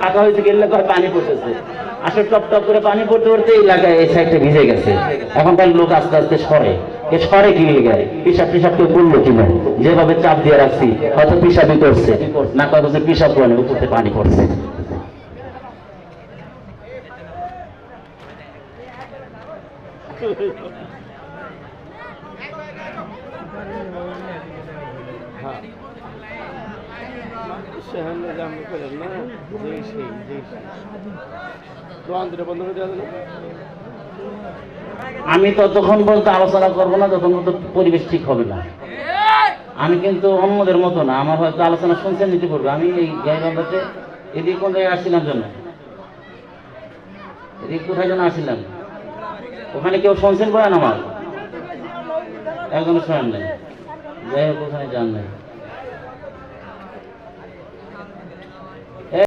ফাঁকা হয়েছে গেলে পানি পড়তেছে, আসলে টপ টপ করে পানি পড়তে পড়তে এলাকায় এই সাইডটা ভিজে গেছে। এখনকার লোক আস্তে আস্তে সরে কি লেগে পিসাব টিসাব কেউ করলো কিনা, যেভাবে চাপ দিয়ে রাখছি হয়তো পিসাবই করছে না, কয়েক পিসাব করে উপরতে পানি পড়ছে। আমি ততক্ষণ বলতে আলোচনা করবো না যতক্ষণ তো পরিবেশ ঠিক হবে না। আমি কিন্তু অন্যদের মতো না, আমার হয়তো আলোচনা শুনছেন নিতে পড়বে। আমি এই গাইবান্ধাতে এদিকে কোন জায়গায় আসছিলাম জন্য, এদিকে কোথায় যেন আসছিলাম, ওখানে কেউ শুনছেন বলেন আমার একজন শোনেন নাই, যাই হোক ওখানে যান নাই।